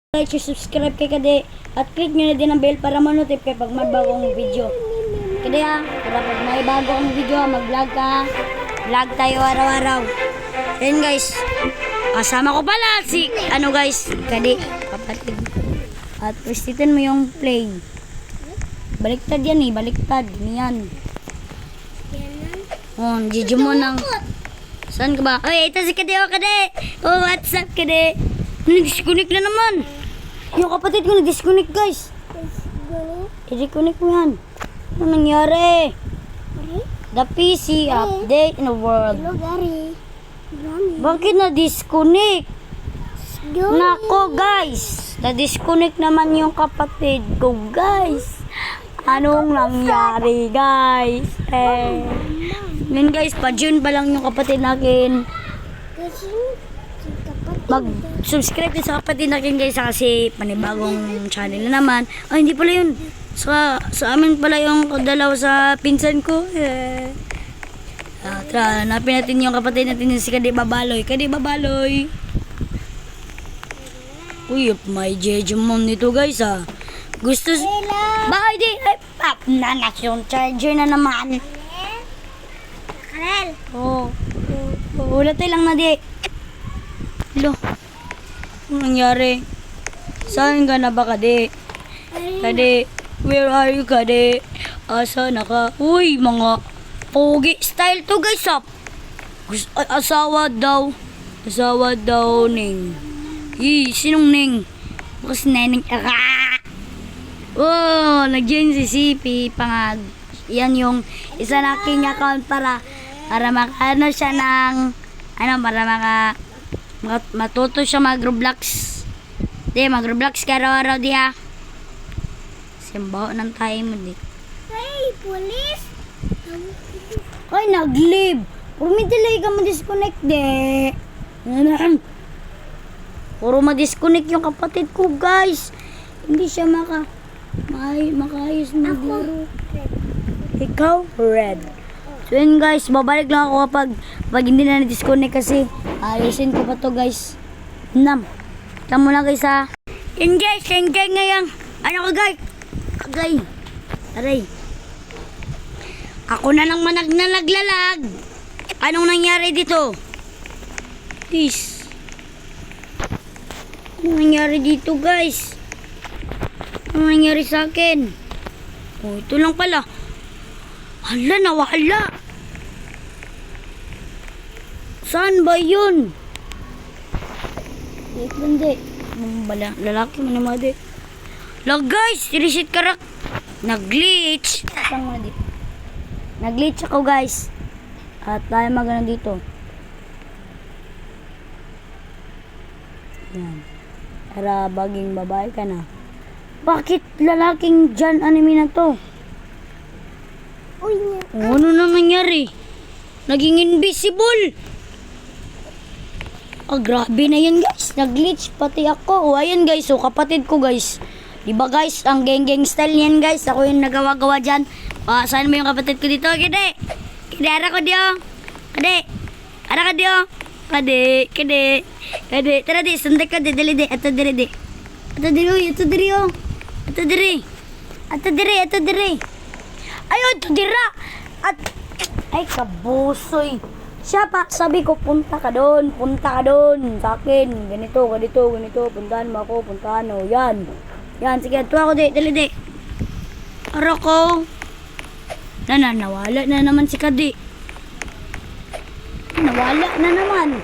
Like, subscribe kay Kade at click nyo na din ang bell para ma-notify kay pag may bagong video. Kade para pag may bagong video, mag-vlog ka. Vlog tayo araw-araw. Then guys, kasama ko pala si, guys, Kade, kapatid. At prestitin mo yung play. Baliktad yan baliktad. Yan. Oh, Gigi mo ng... Saan ka ba? Oy, ito si Kade, Kade. Oh, what's up, Kade? Nag-disconnect na naman. Yung kapatid ko nag-disconnect, guys. I-disconnect mo yan. Ano nangyari? The PC update in the world. Bakit na-disconnect? Nako, guys. Na-disconnect naman yung kapatid ko, guys. Anong nangyari, guys? Ngayon, guys, pa-June pa lang yung kapatid natin. Mag-subscribe din sa kapatid natin, guys, kasi panibagong channel na naman. Ay, hindi pala yun. Sa amin pala yung dalaw sa pinsan ko. Tara, hanapin natin yung kapatid natin si Kade Babaloy. Kade Babaloy. Uy, may Jejemon nito, guys, Gusto... Bakit di? Nanas yung charger na naman. Karel. Oo. Ulatay lang na di. Hello. Anong nangyari? Saan ka na ba, Kade? Kade, where are you, Kade? Asa na ka? Uy, mga pogi style to, guys, asawa daw. Asawa daw, Ning. Sinong Ning? Bukas Neneng. Oh, nag-join si CP Pangag. Yan yung isa na king account para makano siya ng para matuto siya mag-Roblox. Mag-Roblox ka araw-araw diha. Simbaho ng tayo mo di. Hey, police! Ay, nag-leave. Puro may delay ka ma-disconnect de. Puro ma-disconnect yung kapatid ko, guys. Hindi siya makaayos na laro. Ikaw, red. So yun, guys, babalik lang ako kapag hindi na na-disconnect kasi ayusin ko pa to, guys. Tama na, guys, Enjoy ngayon. Ko, guys? Aray. Ako na lang naglalag. Anong nangyari dito? Please. Anong nangyari dito, guys? Anong nangyari sa akin? Oh, ito lang pala. Hala, nawala. Saan ba yun? Hindi. Lalaki mo naman di. Guys, reset karak. Nag-glitch. Nag-glitch ako, guys. At tayo magana dito. Yan. Tara, baging babae ka na. Bakit lalaking dyan anime na to? Ano na nangyari? Naging invisible. Grabe na yan, guys. Nag-glitch pati ako. Ayan, guys. Kapatid ko, guys. Diba, guys? Ang geng-geng style niyan, guys. Ako yung nagawa-gawa dyan. Saan mo yung kapatid ko dito? Kade, ara ko diyo. Kade. Ara ka diyo. Kade. Tara di, sunday ka di. Dali di. Ato diri di. Ato diri. Ayun, to dira. Ay, kabusoy. Siya pa, sabi ko, punta ka doon sa akin. Ganito. Puntahan mo ako, Yan, sige, tuwa ko di. Dali di. Ara ko. Nawala na naman si Kade. Nawala na naman.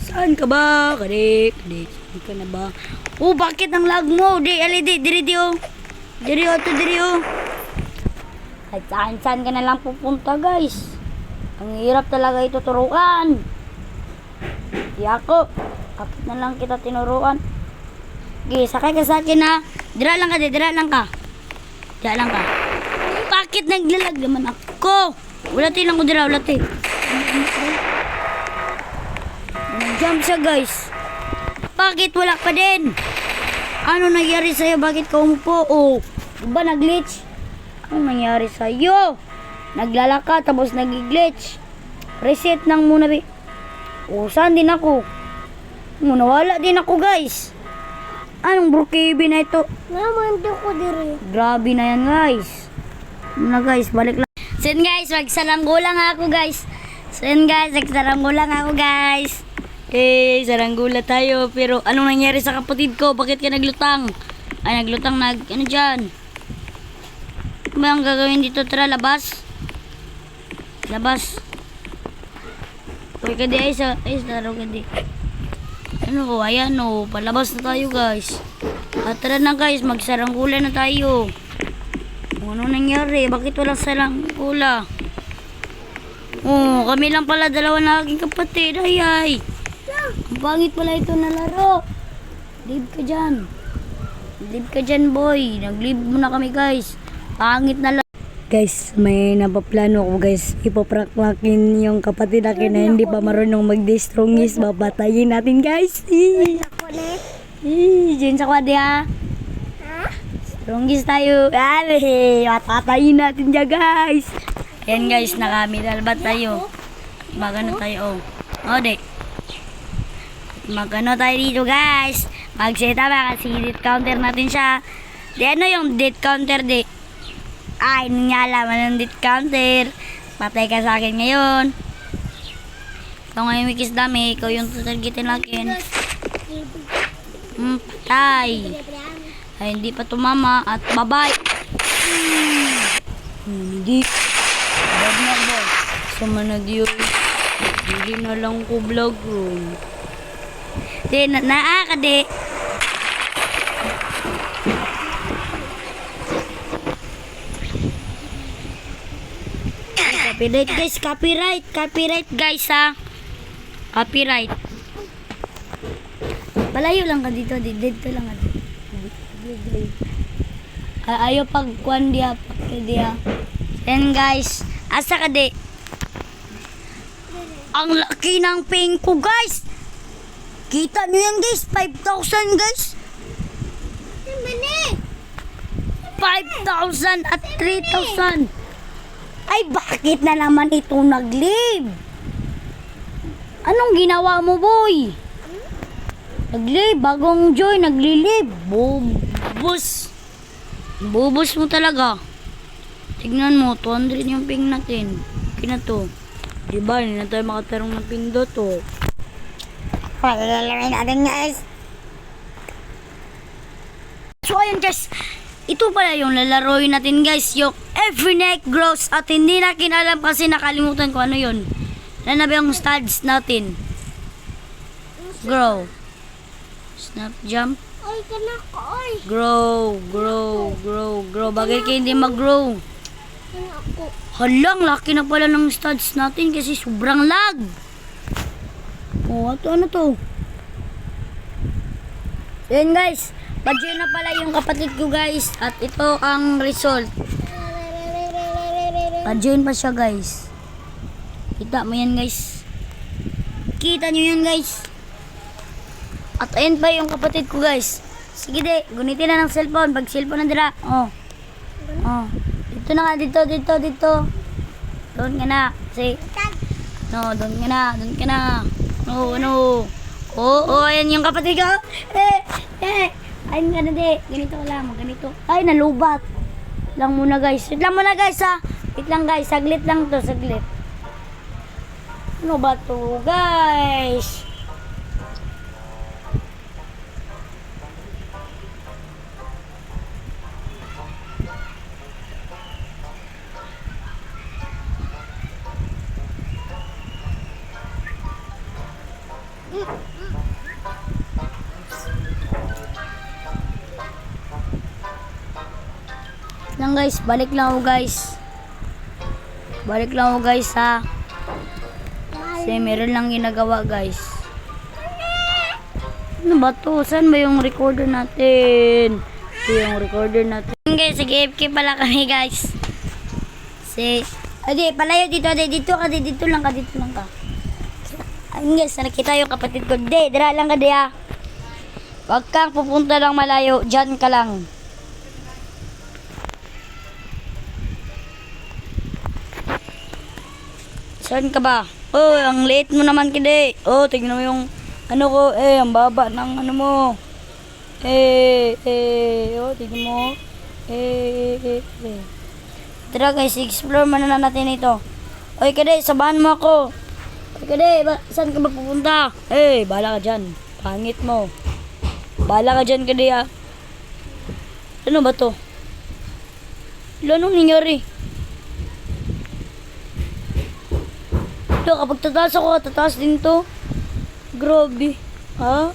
Saan ka ba, Kade? Saan ka na ba? Bakit ang lag mo? Diri oh. Kahit saan ka na lang pupunta, guys. Ang hirap talaga ito turuan. Di ako. Kapit na lang kita tinuruan. Okay, sakay ka sa akin, Dira lang ka. Bakit naglalag naman ako? Ulati lang ko dira. Nag-jump siya, guys. Bakit wala pa din? Ano nangyari sa'yo? Bakit ka umupo? Diba nag-glitch? Ano nangyari sa'yo? Naglalaka tapos nag-glitch. Reset nang muna. Saan din ako? Nawala din ako, guys. Anong brokebi na ito? Naman ko diri. Grabe na yan guys. Ano na guys, balik lang. So yun guys, magsaranggola nga ako guys. So yun guys, magsaranggola nga ako guys. Saranggola tayo. Pero anong nangyari sa kapatid ko? Bakit ka naglutang? Ay, naglutang ano dyan? Ano ba ang gagawin dito? Tara, labas. Labas. Uy, kadi ay saraw kadi. Ano ko, ayan o, palabas na tayo guys. At tara na guys, magsaranggola na tayo. Ano nangyari? Bakit walang saranggola? Oh, kami lang pala dalawa na aking kapatid. Ay. Ang pangit pala ito na laro. Live ka dyan. Live ka dyan boy. Nag-live muna kami guys. Pangit na laro. Guys, may napaplano ko guys. Ipopraklakin yung kapatid natin na hindi pa marunong mag-destrongis. Babatayin natin guys. Ako ni. Diyan sa kwade ha. Ha? Strongis tayo. Matatayin natin dyan guys. Ayan guys, nakamidalbat tayo. Magano tayo oh. De. Magano tayo dito guys. Mag-set up kasi death counter natin siya. Di ano yung death counter di? Ay, hindi niya alam anong death counter. Patay ka sa akin ngayon. Ikaw ngayon wikis dami. Ikaw yung tutargetin natin. Patay. Ay, hindi pa tumama. At bye-bye. Hindi. Bad na ba? Sama na diyo. Hindi na lang ko vlog room. Di, naa ka di. Copyright guys, copyright guys ha. Copyright. Palayo lang ka dito, dito lang ka dito. Ayaw pagkuhan diya, And guys, asa ka di? Ang laki ng ping ko guys. Kita nyo yan guys, 5,000 guys. 5,000 at 3,000. Ay, bakit na naman ito nag-live? Anong ginawa mo, boy? Nag-live, bagong join, nagli-live. Bubus. Bubus mo talaga. Tignan mo, 200 yung ping natin. Kina to. Diba, hindi na tayo makatarong ng ping do to. Palalawin natin guys. So ayun guys, ito pala yung lalaroin natin guys, yung every neck grows at hindi na kinalam kasi nakalimutan ko ano yun. Ano ba yung stats natin? Grow. Snap jump. Oy, kanak ko, oy. Grow. Bagay kayo hindi mag-grow. Kanak ko. Halang, laki na pala ng stats natin kasi sobrang lag. Oh, ano to? Yan guys, pa-join na pala yung kapatid ko guys. At ito ang result. Pa-join pa siya guys. Kita mo yan guys. Kita nyo yan guys. At ayun pa yung kapatid ko guys. Sige de, gunitin na ng cellphone. Pag cellphone na dira. Oh. Dito na nga, dito. Doon ka na. Say. No, doon ka na. No. Ayan yung kapatid ko. Ayun ka na de. Ganito ka lang, ganito. Ay, nalubat. Lang muna guys ha. Wait lang guys, saglit lang to, saglit. Ano ba to guys? Lang guys, balik lang ako guys ha. Kasi meron lang ginagawa guys. Ano ba to? Saan ba yung recorder natin? Ito yung recorder natin. Guys, sige, AFK pala kami guys. Adi, palayo dito lang ka. Ayun guys, nakita yung kapatid ko. Dira lang ka ha. Huwag kang pupunta lang malayo, dyan ka lang. Saan ka ba? Oh, ang late mo naman kide. Oh, tignan mo yung ano ko. Ang baba ng ano mo. Oh, tignan mo. Tara guys, explore muna natin ito. Oy, Kade, sabahan mo ako. Oy, Kade, saan ka ba pupunta? Bahala ka dyan. Pangit mo. Bahala ka dyan, Kade, ah. Ano ba to? Anong nangyari? Kapag tataas ako, tataas din to. Grabe. Ha?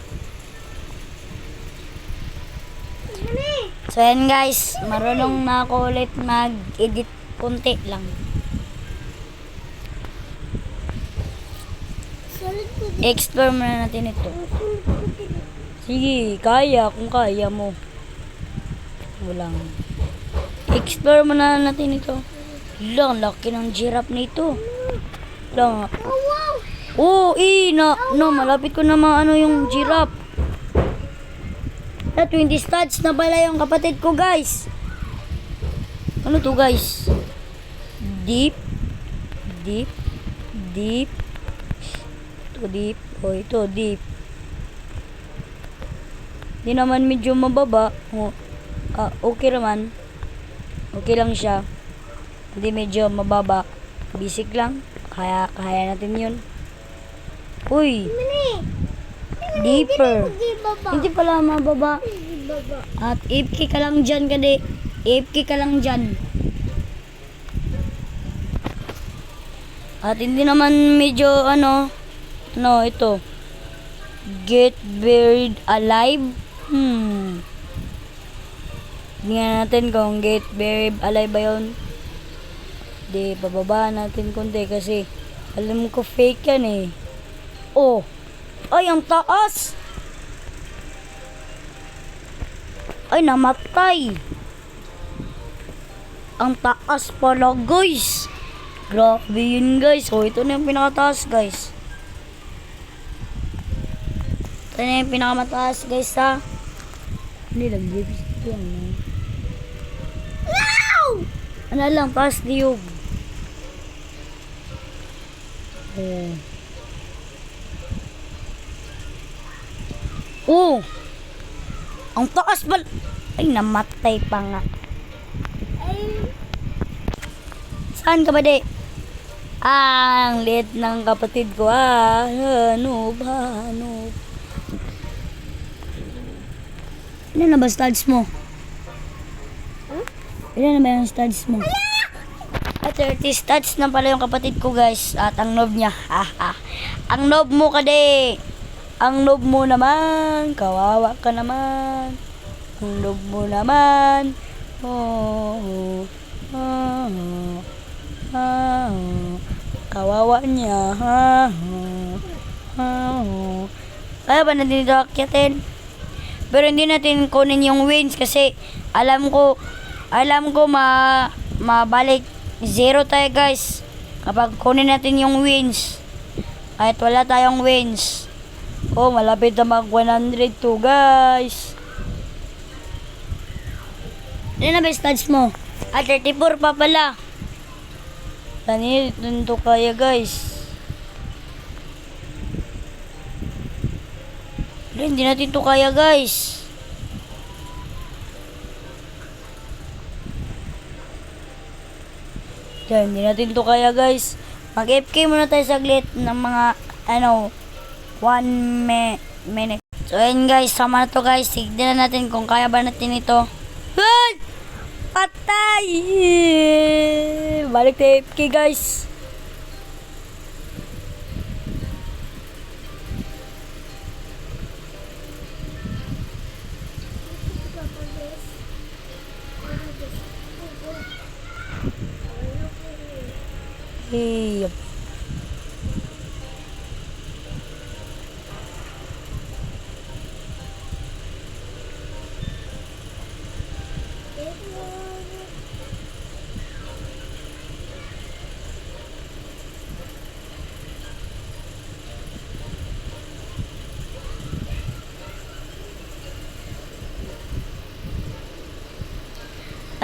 So yan guys, marunong na ako ulit mag-edit konti lang. Sulit ko din. Explore muna natin ito. Sulit ko din. Sige, kaya kung kaya mo. Walang. Explore muna natin ito. Lang, laki ng giraffe nito. Lang. Oh, wow! Malapit ko na maano yung giraffe. 20 stats na pala yung kapatid ko, guys. Ano to, guys? Deep. Ito deep. Oh, ito deep. Di naman medyo mababa. Okay naman. Okay lang siya. Hindi medyo mababa. Basic lang. Kaya natin yun. Uy! Deeper. Hindi pala mababa. At AFK ka lang dyan, Kade. AFK ka lang dyan. At hindi naman medyo ito. Get buried alive. Tingnan natin kung get buried alive ba yun. Di, bababa natin konti kasi alam ko fake yan eh. Oh! Ay, ang taas! Ay, namatay! Ang taas pala, guys! Grabe yun, guys. So, ito na yung pinakataas, guys. Ito na yung pinakamataas, guys, ha? Hindi lang, ito lang. Wow! Ano lang, taas diyog. Oh! Ang taas pala. Ay, namatay pa nga. Ay, Saan ka ba, de? Ang liit ng kapatid ko, Ano ba? Ilan na ba studs mo? Ilan na ba yung studs mo? 30 studs na pala yung kapatid ko, guys. At ang noob niya. Ang noob mo, Kade. Ang noob mo naman. Kawawa ka naman. Ang noob mo naman. Kawawa niya. Kaya ba natin ito akyatin? Pero hindi natin kunin yung wins kasi alam ko mabalik 0 tayo, guys. Kapag kunin natin yung wins. Kahit wala tayong wins. Oh, malapit na mag 100 to, guys. Ano na ba yung stats mo? 34 pa pala. Ganito kaya, guys. Hindi natin to kaya, guys. Hindi natin to kaya, guys. Mag-FK muna tayo saglit ng mga 1 minute. So ayun, guys, sama na to, guys. Tignan natin kung kaya ba natin ito. Ay! Patay! Balik tayo FK, guys. Hey,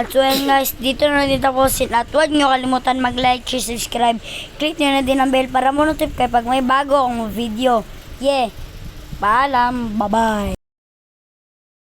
at so yan, guys, dito na din tapusin. At huwag nyo kalimutan mag-like, share, subscribe. Click nyo na din ang bell para mo notify pag may bago akong video. Yeah. Paalam. Bye-bye.